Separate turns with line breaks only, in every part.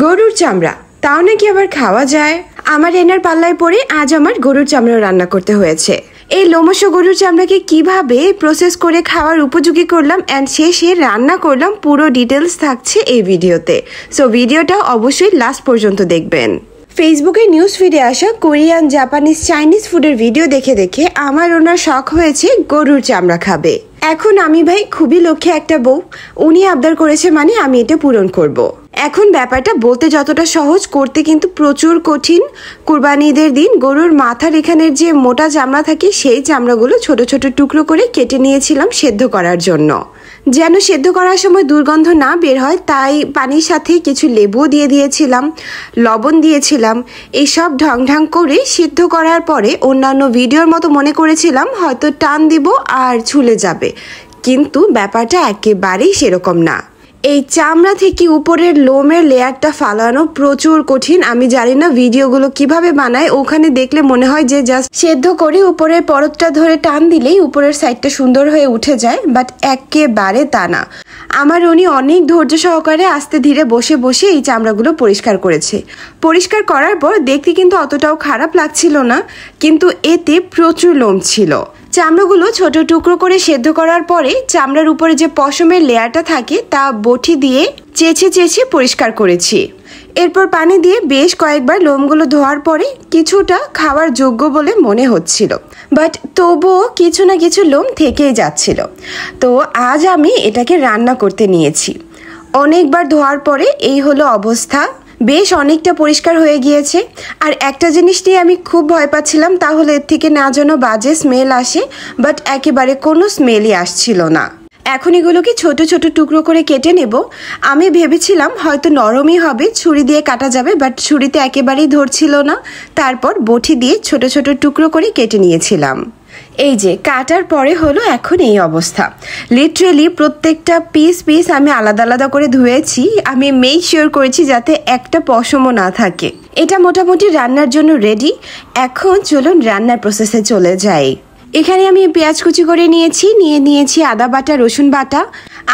গরুর চামড়া, তাও নাকি আবার খাওয়া যায়। আমার এনার পাল্লায় পড়ে আজ আমার গরুর চামড়া রান্না করতে হয়েছে। এই লোমশ গরুর চামড়াকে কিভাবে প্রসেস করে খাওয়ার উপযোগী করলাম অ্যান্ড শেষে রান্না করলাম, পুরো ডিটেলস থাকছে এই ভিডিওতে। সো ভিডিওটা অবশ্যই লাস্ট পর্যন্ত দেখবেন। ফেসবুকে নিউজ ফিডে আসা কোরিয়ান, জাপানিজ, চাইনিজ ফুডের ভিডিও দেখে দেখে আমার ওনার শখ হয়েছে গরুর চামড়া খাবে। এখন আমি ভাই খুবই লক্ষ্যে একটা বউ, উনি আবদার করেছে মানে আমি এটা পূরণ করব। এখন ব্যাপারটা বলতে যতটা সহজ, করতে কিন্তু প্রচুর কঠিন। কুরবানি ঈদের দিন গরুর মাথার এখানের যে মোটা চামড়া থাকে সেই চামড়াগুলো ছোট ছোট টুকরো করে কেটে নিয়েছিলাম সেদ্ধ করার জন্য। যেন সেদ্ধ করার সময় দুর্গন্ধ না বের হয় তাই পানির সাথে কিছু লেবু দিয়ে দিয়েছিলাম, লবণ দিয়েছিলাম। এইসব ঢং করে সিদ্ধ করার পরে অন্যান্য ভিডিওর মতো মনে করেছিলাম হয়তো টান দিব আর ছুলে যাবে, কিন্তু ব্যাপারটা একেবারেই সেরকম না। এই চামড়া থেকে উপরের লোমের লেয়ারটা ফালানো প্রচুর কঠিন। আমি জানি না ভিডিওগুলো কিভাবে বানায়, ওখানে দেখলে মনে হয় যে জাস্ট সেদ্ধ করে উপরের পরতটা ধরে টান দিলেই উপরের সাইডটা সুন্দর হয়ে উঠে যায়, বাট একেবারে তা না। আমার উনি অনেক ধৈর্য সহকারে আস্তে ধীরে বসে বসে এই চামড়াগুলো পরিষ্কার করেছে। পরিষ্কার করার পর দেখতে কিন্তু অতটাও খারাপ লাগছিল না, কিন্তু এতে প্রচুর লোম ছিল। চামড়াগুলো ছোট টুকরো করে সেদ্ধ করার পরে চামড়ার উপরে যে পশমের লেয়ারটা থাকে তা বটি দিয়ে চেঁচে পরিষ্কার করেছি। এরপর পানি দিয়ে বেশ কয়েকবার লোমগুলো ধোয়ার পরে কিছুটা খাওয়ার যোগ্য বলে মনে হচ্ছিল, বাট তবুও কিছু না কিছু লোম থেকেই যাচ্ছিল। তো আজ আমি এটাকে রান্না করতে নিয়েছি। অনেকবার ধোয়ার পরে এই হলো অবস্থা, বেশ অনেকটা পরিষ্কার হয়ে গিয়েছে। আর একটা জিনিস নিয়ে আমি খুব ভয় পাচ্ছিলাম, তাহলে এর থেকে না যেন বাজে স্মেল আসে, বাট একেবারে কোনো স্মেলই আসছিল না। এখন এগুলোকে ছোট ছোট টুকরো করে কেটে নেব। আমি ভেবেছিলাম হয়তো নরমই হবে, ছুরি দিয়ে কাটা যাবে, বাট ছুরিতে একেবারেই ধরছিল না। তারপর বটি দিয়ে ছোট ছোট টুকরো করে কেটে নিয়েছিলাম। এই যে কাটার পরে হলো এখন এই অবস্থা। লিটারেলি প্রত্যেকটা পিস আমি আলাদা আলাদা করে ধুয়েছি। আমি মেক শিওর করেছি যাতে একটা পশমও না থাকে। এটা মোটামুটি রান্নার জন্য রেডি। এখন চলুন রান্নার প্রসেসে চলে যাই। এখানে আমি পেঁয়াজ কুচি করে নিয়েছি আদা বাটা, রসুন বাটা।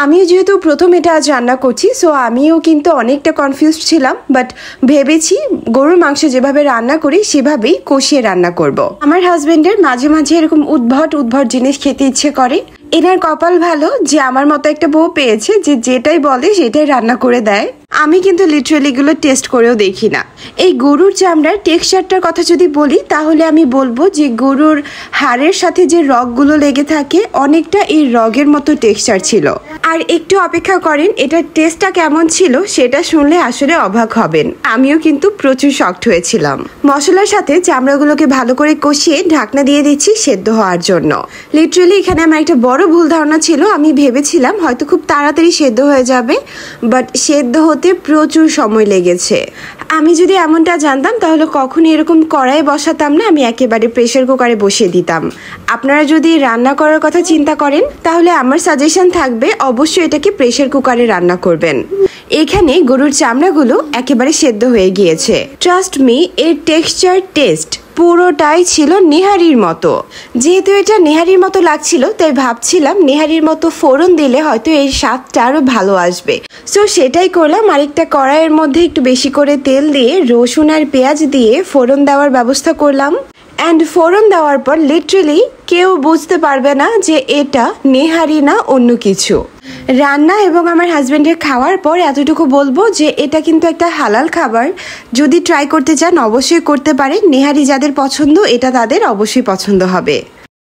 আমিও যেহেতু প্রথম এটা আজ রান্না করছি, সো আমিও কিন্তু অনেকটা কনফিউজড ছিলাম, বাট ভেবেছি গরুর মাংস যেভাবে রান্না করি সেভাবেই কষিয়ে রান্না করব। আমার হাজবেন্ডের মাঝে মাঝে এরকম উদ্ভট জিনিস খেতে ইচ্ছে করে। এনার কপাল ভালো যে আমার মতো একটা বউ পেয়েছে যে যেটাই বলে সেটাই রান্না করে দেয়। আমি কিন্তু লিটারালি এগুলো টেস্ট করেও দেখি না। এই গরুর চামড়ার টেক্সচারটার কথা যদি বলি তাহলে আমি বলবো যে গরুর হাড়ের সাথে যে রগগুলো লেগে থাকে অনেকটা এই রগের মতো টেক্সচার ছিল। আর একটু অপেক্ষা করেন, এটার টেস্টটা কেমন ছিল সেটা শুনলে আসলে অবাক হবেন। আমিও কিন্তু প্রচুর শকড হয়েছিলাম। মশলার সাথে চামড়াগুলোকে ভালো করে কষিয়ে ঢাকনা দিয়ে দিচ্ছি সেদ্ধ হওয়ার জন্য। লিটারালি এখানে আমার একটা বড় ভুল ধারণা ছিল। আমি ভেবেছিলাম হয়তো খুব তাড়াতাড়ি সেদ্ধ হয়ে যাবে, বাট সেদ্ধ হতে প্রচুর সময় লেগেছে। আমি যদি এমনটা জানতাম তাহলে কখনই এরকম কড়াইয়ে বসাতাম না, আমি একেবারে প্রেসার কুকারে বসিয়ে দিতাম। আপনারা যদি রান্না করার কথা চিন্তা করেন তাহলে আমার সাজেশন থাকবে অবশ্যই এটাকে প্রেসার কুকারে রান্না করবেন। এখানে গরুর চামড়াগুলো একেবারে সেদ্ধ হয়ে গিয়েছে। ট্রাস্ট মি, এর টেক্সচার, টেস্ট পুরোটাই ছিল নেহারির মতো। যেহেতু এটা নেহারির মতো লাগছিল তাই ভাবছিলাম নেহারির মতো ফোড়ন দিলে হয়তো এর স্বাদটা আরো ভালো আসবে। সো সেটাই করলাম। আরেকটা কড়াইয়ের মধ্যে একটু বেশি করে তেল দিয়ে রসুন আর পেঁয়াজ দিয়ে ফোড়ন দেওয়ার ব্যবস্থা করলাম। অ্যান্ড ফোড়ন দেওয়ার পর লিটারেলি কেউ বুঝতে পারবে না যে এটা নেহারি না অন্য কিছু। রান্না এবং আমার হাজবেন্ডের খাওয়ার পর এতটুকু বলবো যে এটা কিন্তু একটা হালাল খাবার। যদি ট্রাই করতে চান অবশ্যই করতে পারেন। নেহারি যাদের পছন্দ এটা তাদের অবশ্যই পছন্দ হবে।